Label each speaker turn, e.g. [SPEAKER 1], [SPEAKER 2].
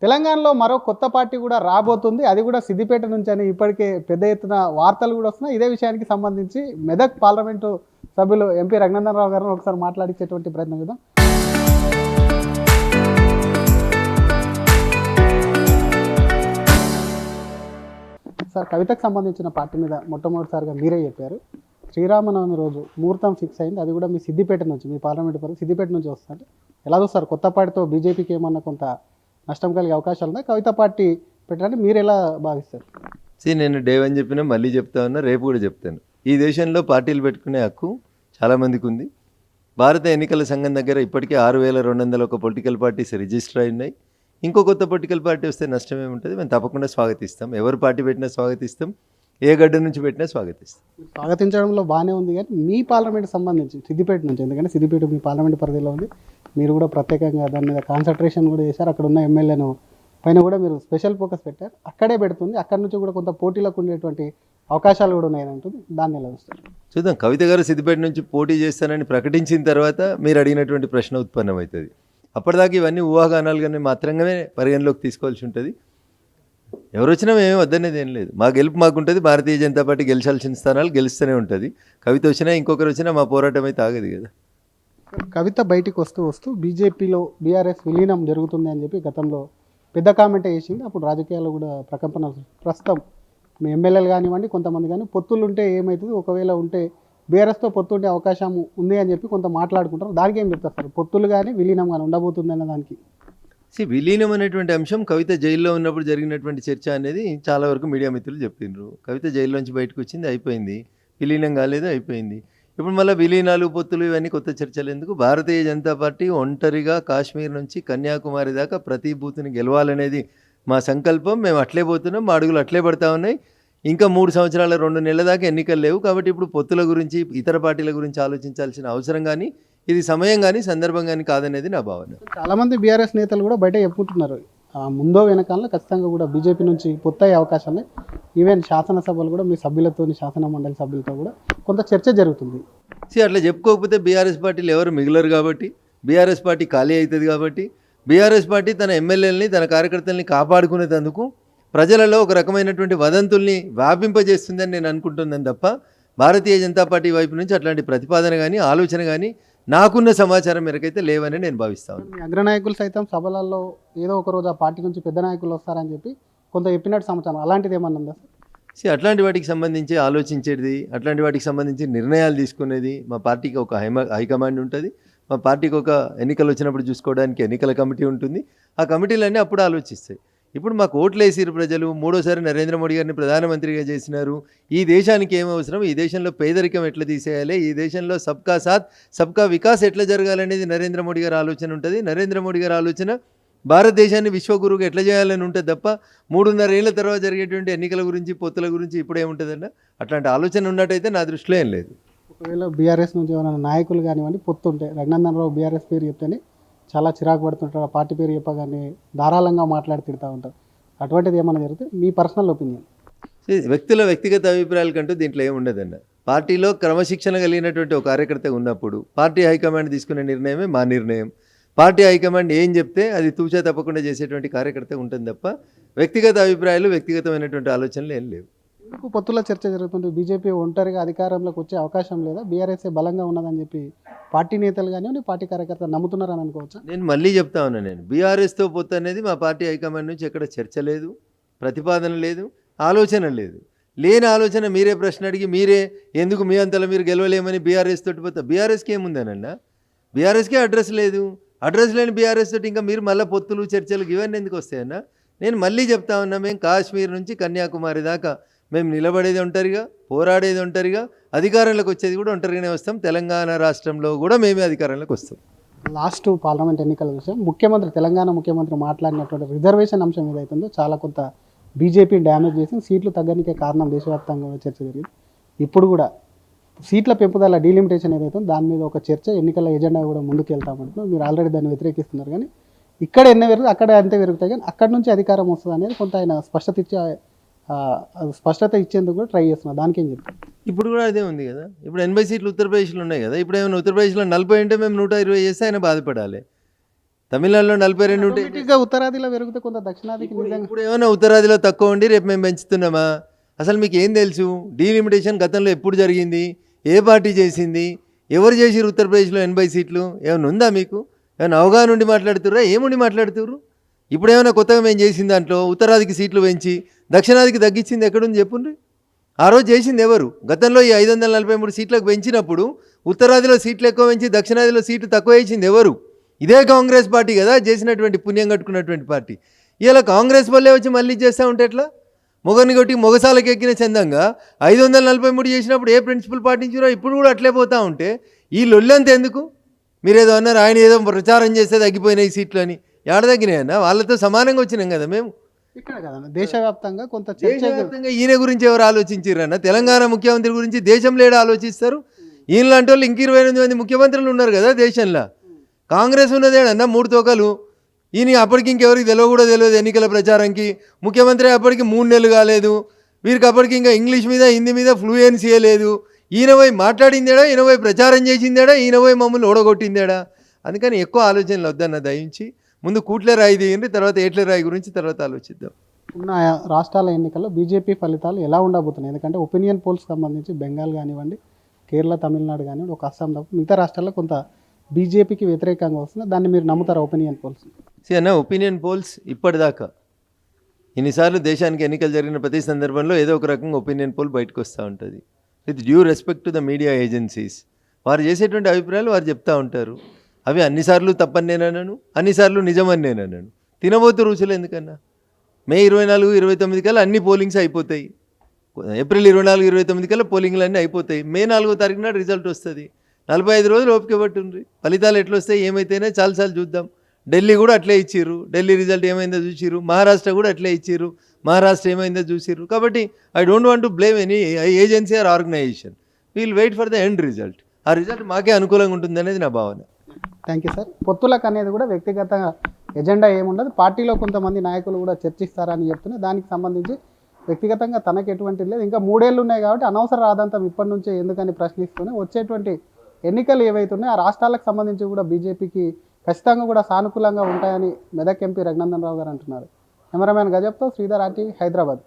[SPEAKER 1] తెలంగాణలో మరో కొత్త పార్టీ కూడా రాబోతుంది. అది కూడా సిద్దిపేట నుంచి అని ఇప్పటికే పెద్ద ఎత్తున వార్తలు కూడా వస్తున్నాయి. ఇదే విషయానికి సంబంధించి మెదక్ పార్లమెంటు సభ్యులు ఎంపీ రఘునందన్ రావు గారిని ఒకసారి మాట్లాడించేటువంటి ప్రయత్నం చేద్దాం. సార్, కవితకు సంబంధించిన పార్టీ మీద మొట్టమొదటిసారిగా మీరే చెప్పారు. శ్రీరామనవమి రోజు ముహూర్తం ఫిక్స్ అయింది. అది కూడా మీ సిద్దిపేట నుంచి, మీ పార్లమెంటు పరిధి సిద్దిపేట నుంచి వస్తుంది. ఎలా చూస్తారు? కొత్త పార్టీతో బీజేపీకి ఏమన్నా కొంత నష్టం కలిగే అవకాశాలు ఉన్నాయి? కవిత పార్టీ పెట్టడానికి మీరు ఎలా భావిస్తారు?
[SPEAKER 2] నేను డే వన్ చెప్పినా మళ్ళీ చెప్తా ఉన్నా, రేపు కూడా చెప్తాను. ఈ దేశంలో పార్టీలు పెట్టుకునే హక్కు చాలామందికి ఉంది. భారత ఎన్నికల సంఘం దగ్గర ఇప్పటికే 6,201 పొలిటికల్ పార్టీస్ రిజిస్టర్ అయినాయి. ఇంకో కొత్త పొలిటికల్ పార్టీ వస్తే నష్టం ఏముంటుంది? మేము తప్పకుండా స్వాగతిస్తాం. ఎవరు పార్టీ పెట్టినా స్వాగతిస్తాం, ఏ గడ్డ నుంచి పెట్టినా స్వాగతిస్తాం.
[SPEAKER 1] స్వాగతించడంలో బాగానే ఉంది, కానీ మీ పార్లమెంట్ సంబంధించి సిద్దిపేట నుంచి, ఎందుకంటే సిద్దిపేట మీ పార్లమెంట్ పరిధిలో ఉంది, మీరు కూడా ప్రత్యేకంగా దాని మీద కాన్సన్ట్రేషన్ కూడా చేశారు. అక్కడ ఉన్న ఎమ్మెల్యేను పైన కూడా మీరు స్పెషల్ ఫోకస్ పెట్టారు. అక్కడే పెడుతుంది. అక్కడి నుంచి కూడా కొంత పోటీలకు ఉండేటువంటి అవకాశాలు కూడా ఉన్నాయని అంటుంది. దాన్ని ఎలా చూస్తారు?
[SPEAKER 2] చూద్దాం. కవిత గారు సిద్దిపేట నుంచి పోటీ చేస్తానని ప్రకటించిన తర్వాత మీరు అడిగినటువంటి ప్రశ్న ఉత్పన్నమవుతుంది. అప్పటిదాకా ఇవన్నీ ఊహాగానాలుగానే మాత్రమే పరిగణలోకి తీసుకోవాల్సి ఉంటుంది. ఎవరు వచ్చినా మేము వద్దనేది ఏం లేదు. మా గెలుపు మాకుంటుంది. భారతీయ జనతా పార్టీ గెలిచాల్సిన స్థానాలు గెలుస్తూనే ఉంటుంది. కవిత వచ్చినా ఇంకొకరు వచ్చినా మా పోరాటం అయితే ఆగదు కదా.
[SPEAKER 1] కవిత బయటికి వస్తూ బీజేపీలో బీఆర్ఎస్ విలీనం జరుగుతుంది అని చెప్పి గతంలో పెద్ద కామెంట్ వేసింది. అప్పుడు రాజకీయాల్లో కూడా ప్రకంపన. ప్రస్తుతం మీ ఎమ్మెల్యేలు కానివ్వండి, కొంతమంది కానీ పొత్తులు ఉంటే ఏమవుతుంది, ఒకవేళ ఉంటే బీఆర్ఎస్తో పొత్తు ఉండే అవకాశం ఉంది అని చెప్పి కొంత మాట్లాడుకుంటారు. దానికి ఏం చెప్తారు సార్? పొత్తులు కానీ విలీనం కానీ ఉండబోతుంది అన్న దానికి.
[SPEAKER 2] విలీనం అనేటువంటి అంశం కవిత జైల్లో ఉన్నప్పుడు జరిగినటువంటి చర్చ అనేది చాలా వరకు మీడియా మిత్రులు చెప్పిండ్రు. కవిత జైల్లోంచి బయటకు వచ్చింది, అయిపోయింది. విలీనం కాలేదు, అయిపోయింది. ఇప్పుడు మళ్ళీ విలీనాలు, పొత్తులు ఇవన్నీ కొత్త చర్చలు ఎందుకు? భారతీయ జనతా పార్టీ ఒంటరిగా కాశ్మీర్ నుంచి కన్యాకుమారి దాకా ప్రతి బూత్ని గెలవాలనేది మా సంకల్పం. మేము అట్లే పోతున్నాం, మా అడుగులు అట్లే పడతా ఉన్నాయి. ఇంకా 3 సంవత్సరాల 2 నెలల దాకా ఎన్నికలు లేవు. కాబట్టి ఇప్పుడు పొత్తుల గురించి, ఇతర పార్టీల గురించి ఆలోచించాల్సిన అవసరం కానీ, ఇది సమయం కానీ సందర్భం కానీ కాదనేది నా భావన.
[SPEAKER 1] చాలామంది బీఆర్ఎస్ నేతలు కూడా బయట చెప్పుకుంటున్నారు, ముందో వెనకాల ఖచ్చితంగా కూడా బీజేపీ నుంచి పొత్తు అయ్యే అవకాశాలు. ఈవెన్ శాసనసభలు కూడా మీ సభ్యులతో, శాసన మండలి సభ్యులతో కూడా కొంత చర్చ జరుగుతుంది.
[SPEAKER 2] అట్లా చెప్పుకోకపోతే బీఆర్ఎస్ పార్టీలు ఎవరు మిగిలరు కాబట్టి, బీఆర్ఎస్ పార్టీ ఖాళీ అవుతుంది కాబట్టి, బీఆర్ఎస్ పార్టీ తన ఎమ్మెల్యేలని, తన కార్యకర్తల్ని కాపాడుకునేందుకు ప్రజలలో ఒక రకమైనటువంటి వదంతుల్ని వ్యాపింపజేస్తుందని నేను అనుకుంటున్నాను తప్ప, భారతీయ జనతా పార్టీ వైపు నుంచి అట్లాంటి ప్రతిపాదన కానీ, ఆలోచన కానీ నాకున్న సమాచారం మేరకైతే లేవని నేను భావిస్తాను.
[SPEAKER 1] అగ్రనాయకులు సైతం సభలలో ఏదో ఒక రోజు ఆ పార్టీ నుంచి పెద్ద నాయకులు వస్తారని చెప్పి కొంత చెప్పినట్టు సమాచారం. అలాంటిది ఏమన్నా ఉందా సార్?
[SPEAKER 2] అట్లాంటి వాటికి సంబంధించి ఆలోచించేది, అట్లాంటి వాటికి సంబంధించి నిర్ణయాలు తీసుకునేది మా పార్టీకి ఒక హైకమాండ్ ఉంటుంది. మా పార్టీకి ఒక ఎన్నికలు వచ్చినప్పుడు చూసుకోవడానికి ఎన్నికల కమిటీ ఉంటుంది. ఆ కమిటీలన్నీ అప్పుడు ఆలోచిస్తాయి. ఇప్పుడు మాకు ఓట్లు వేసిరు ప్రజలు, 3వ సారి నరేంద్ర మోడీ గారిని ప్రధానమంత్రిగా చేసినారు. ఈ దేశానికి ఏం అవసరం, ఈ దేశంలో పేదరికం ఎట్లా తీసేయాలి, ఈ దేశంలో సబ్కా సాత్ సబ్కా వికాస్ ఎట్లా జరగాలనేది నరేంద్ర మోడీ గారి ఆలోచన ఉంటుంది. నరేంద్ర మోడీ గారి ఆలోచన భారతదేశాన్ని విశ్వగురువుగా ఎట్లా చేయాలని ఉంటుంది తప్ప 3.5 ఏళ్ల తర్వాత జరిగేటువంటి ఎన్నికల గురించి, పొత్తుల గురించి ఇప్పుడేముంటుందన్న అట్లాంటి ఆలోచన ఉన్నట్టయితే నా దృష్టిలో ఏం లేదు.
[SPEAKER 1] ఒకవేళ బీఆర్ఎస్ నుంచి ఏమైనా నాయకులు కానివ్వండి పొత్తుంటే, రఘునందన్ రావు బీఆర్ఎస్ పేరు చెప్తేనే చాలా చిరాకు పడుతుంటారు. ఆ పార్టీ పేరు చెప్పగానే ధారాళంగా మాట్లాడి తిడతా ఉంటారు. అటువంటిది ఏమైనా జరిగితే మీ పర్సనల్ ఒపీనియన్?
[SPEAKER 2] వ్యక్తుల వ్యక్తిగత అభిప్రాయాల కంటూ దీంట్లో ఏమి ఉండదన్న. పార్టీలో క్రమశిక్షణ కలిగినటువంటి ఒక కార్యకర్త ఉన్నప్పుడు పార్టీ హైకమాండ్ తీసుకునే నిర్ణయమే మా నిర్ణయం. పార్టీ హైకమాండ్ ఏం చెప్తే అది తూచా తప్పకుండా చేసేటువంటి కార్యకర్త ఉంటుంది తప్ప వ్యక్తిగత అభిప్రాయాలు, వ్యక్తిగతమైనటువంటి ఆలోచనలు ఏం లేవు.
[SPEAKER 1] ఎందుకు పొత్తుల చర్చ జరుగుతుంది? బీజేపీ ఒంటరిగా అధికారంలోకి వచ్చే అవకాశం లేదా? బీఆర్ఎస్ఏ బలంగా ఉన్నదని చెప్పి పార్టీ నేతలు కానివ్వండి, పార్టీ కార్యకర్తలు నమ్ముతున్నారని అనుకోవచ్చా?
[SPEAKER 2] నేను మళ్ళీ చెప్తా ఉన్నాను, నేను బీఆర్ఎస్తో పొత్తు అనేది మా పార్టీ హైకమాండ్ నుంచి ఎక్కడ చర్చ లేదు, ప్రతిపాదన లేదు, ఆలోచన లేదు. లేని ఆలోచన మీరే ప్రశ్న అడిగి మీరే ఎందుకు మీ అంతలో మీరు గెలవలేమని బీఆర్ఎస్ తోటి పోతా. బీఆర్ఎస్కి ఏముందనన్నా? బీఆర్ఎస్కే అడ్రస్ లేదు. అడ్రస్ లేని బీఆర్ఎస్ తోటి ఇంకా మీరు మళ్ళీ పొత్తులు, చర్చలు ఇవన్నీ ఎందుకు వస్తాయన్నా? నేను మళ్ళీ చెప్తా ఉన్నా, మేము కాశ్మీర్ నుంచి కన్యాకుమారి దాకా మేము నిలబడేది ఒంటరిగా, పోరాడేది ఒంటరిగా, అధికారంలోకి వచ్చేది కూడా ఒంటరిగానే వస్తాం. తెలంగాణ రాష్ట్రంలో కూడా మేమే అధికారంలోకి వస్తాం.
[SPEAKER 1] లాస్ట్ పార్లమెంట్ ఎన్నికల విషయం, తెలంగాణ ముఖ్యమంత్రి మాట్లాడినటువంటి రిజర్వేషన్ అంశం ఏదైతుందో చాలా కొంత బీజేపీ డ్యామేజ్ చేసి సీట్లు తగ్గనికే కారణం దేశవ్యాప్తంగా చర్చ జరిగింది. ఇప్పుడు కూడా సీట్ల పెంపుదల, డీలిమిటేషన్ ఏదైతే దాని మీద ఒక చర్చ, ఎన్నికల ఎజెండా కూడా ముందుకు వెళ్తామంటున్నాం. మీరు ఆల్రెడీ దాన్ని వ్యతిరేకిస్తున్నారు, కానీ ఇక్కడ ఎన్ని పెరుగుతుంది అక్కడ అంతే పెరుగుతాయి, కానీ అక్కడి నుంచి అధికారం వస్తుంది అనేది కొంత ఆయన స్పష్టత ఇచ్చేందుకు కూడా ట్రై చేస్తున్నారు. దానికి ఏం చెప్తారు?
[SPEAKER 2] ఇప్పుడు కూడా అదే ఉంది కదా. ఇప్పుడు 80 సీట్లు ఉత్తరప్రదేశ్లో ఉన్నాయి కదా. ఇప్పుడు ఏమైనా ఉత్తరప్రదేశ్లో 40 అంటే మేము 120 చేస్తే ఆయన బాధపడాలి. తమిళనాడులో 42 ఉంటే
[SPEAKER 1] ఆటోమేటిక్గా ఉత్తరాదిలో పెరిగితే కొంత దక్షిణాదికి నిజంగా
[SPEAKER 2] ఇప్పుడు ఏమైనా ఉత్తరాదిలో తక్కువ ఉండి రేపు మేము పెంచుతున్నామా? అసలు మీకు ఏం తెలుసు? డీలిమిటేషన్ గతంలో ఎప్పుడు జరిగింది? ఏ పార్టీ చేసింది? ఎవరు చేసిరు ఉత్తరప్రదేశ్లో 80 సీట్లు? ఏమైనా ఉందా మీకు? ఏమైనా అవగాహన ఉండి మాట్లాడుతుర్రా? ఏముండి మాట్లాడుతుర్రు? ఇప్పుడు ఏమైనా కొత్తగా మేము చేసిన దాంట్లో ఉత్తరాదికి సీట్లు పెంచి దక్షిణాదికి తగ్గించింది ఎక్కడుంది చెప్పుండ్రి. ఆ రోజు చేసింది ఎవరు? గతంలో ఈ 543 సీట్లకు పెంచినప్పుడు ఉత్తరాదిలో సీట్లు ఎక్కువ పెంచి దక్షిణాదిలో సీట్లు తక్కువ వేసింది ఎవరు? ఇదే కాంగ్రెస్ పార్టీ కదా చేసినటువంటి పుణ్యం కట్టుకున్నటువంటి పార్టీ. ఇలా కాంగ్రెస్ వల్లే వచ్చి మళ్ళీ చేస్తూ ఉంటే ఎట్లా? మొగని కొట్టి మొగసాలకు ఎక్కిన చందంగా 543 చేసినప్పుడు ఏ ప్రిన్సిపల్ పాటించారో ఇప్పుడు కూడా అట్లే పోతూ ఉంటే ఈ లొల్లంత ఎందుకు? మీరేదో అన్నారు ఆయన ఏదో ప్రచారం చేస్తే తగ్గిపోయినాయి సీట్లు అని. ఏడ తగ్గినాయన్నా? వాళ్ళతో సమానంగా వచ్చినాం కదా మేము.
[SPEAKER 1] ఇక్కడ కదన్న దేశవ్యాప్తంగా కొంత చర్చ
[SPEAKER 2] దేశవ్యాప్తంగా ఈయన గురించి ఎవరు ఆలోచించారన్న? తెలంగాణ ముఖ్యమంత్రి గురించి దేశంలో ఏడ ఆలోచిస్తారు? ఈయన లాంటి వాళ్ళు ఇంక 28 మంది ముఖ్యమంత్రులు ఉన్నారు కదా దేశంలో. కాంగ్రెస్ ఉన్నదేడన్నా 3 తోకలు. ఈయన అప్పటికి ఇంకెవరికి తెలియదు ఎన్నికల ప్రచారంకి. ముఖ్యమంత్రి అప్పటికి 3 నెలలు కాలేదు. వీరికి అప్పటికి ఇంకా ఇంగ్లీష్ మీద హిందీ మీద ఫ్లూయెన్సీ లేదు. ఈయన పోయి మాట్లాడిందేడా, ఈయన పోయి ప్రచారం చేసిందేడా, ఈయన పోయి మమ్మల్ని ఓడగొట్టిందేడా? అందుకని ఎక్కువ ఆలోచనలు వద్దన్న దయించి. ముందు కూట్లే రాయి దిగండి, తర్వాత ఏట్లే రాయి గురించి తర్వాత ఆలోచిద్దాం.
[SPEAKER 1] ఉన్న రాష్ట్రాల ఎన్నికల్లో బీజేపీ ఫలితాలు ఎలా ఉండబోతున్నాయి? ఎందుకంటే ఒపీనియన్ పోల్స్ సంబంధించి బెంగాల్ కానివ్వండి, కేరళ, తమిళనాడు కానివ్వండి, ఒక అస్సాం తప్ప మిగతా రాష్ట్రాల్లో కొంత బీజేపీకి వ్యతిరేకంగా వస్తుంది. దాన్ని మీరు నమ్ముతారా ఒపీనియన్ పోల్స్?
[SPEAKER 2] అన్న ఒపీనియన్ పోల్స్ ఇప్పటిదాకా ఇన్నిసార్లు దేశానికి ఎన్నికలు జరిగిన ప్రతి సందర్భంలో ఏదో ఒక రకంగా ఒపీనియన్ పోల్ బయటకు వస్తూ ఉంటుంది. With due respect to the media agencies, వారు చేసేటువంటి అభిప్రాయాలు వారు చెప్తూ ఉంటారు. అవి అన్నిసార్లు తప్పని నేనన్నాను, అన్నిసార్లు నిజమని నేనన్నాను. తినబోతు రుచులు ఎందుకన్నా? మే 24, 29 కల్లా అన్ని పోలింగ్స్ అయిపోతాయి. ఏప్రిల్ 24, 29 కల్లా పోలింగ్లు అన్నీ అయిపోతాయి. మే 4వ తారీఖున రిజల్ట్ వస్తుంది. 45 రోజులు ఓపిక పట్టుండ్రి. ఫలితాలు ఎట్లా వస్తాయి ఏమైతేనే చాలాసార్లు చూద్దాం. ఢిల్లీ కూడా అట్లే ఇచ్చిర్రు. ఢిల్లీ రిజల్ట్ ఏమైందో చూసిర్రు. మహారాష్ట్ర కూడా అట్లే ఇచ్చిర్రు. మహారాష్ట్ర ఏమైందో చూసిర్రు. కాబట్టి I don't want to blame any agency or organisation. We'll wait for the end result. ఆ రిజల్ట్ మాకే అనుకూలంగా ఉంటుంది అనేది నా భావన.
[SPEAKER 1] Thank you sir. పొత్తులకు అనేది కూడా వ్యక్తిగత ఎజెండా ఏముండదు, పార్టీలో కొంతమంది నాయకులు కూడా చర్చిస్తారని చెప్తున్నా. దానికి సంబంధించి వ్యక్తిగతంగా తనకు ఎటువంటి లేదు. ఇంకా 3 ఏళ్ళు ఉన్నాయి కాబట్టి అనవసర రాదంతం ఇప్పటి నుంచే ఎందుకని ప్రశ్నిస్తూనే వచ్చేటువంటి ఎన్నికలు ఏవైతే ఉన్నాయో ఆ రాష్ట్రాలకు సంబంధించి కూడా బీజేపీకి ఖచ్చితంగా కూడా సానుకూలంగా ఉంటాయని మెదక్ ఎంపీ రఘునందన్ రావు గారు అంటున్నారు. కెమెరామ్యాన్ గజప్తో శ్రీధర్ ఆర్టీ, హైదరాబాద్.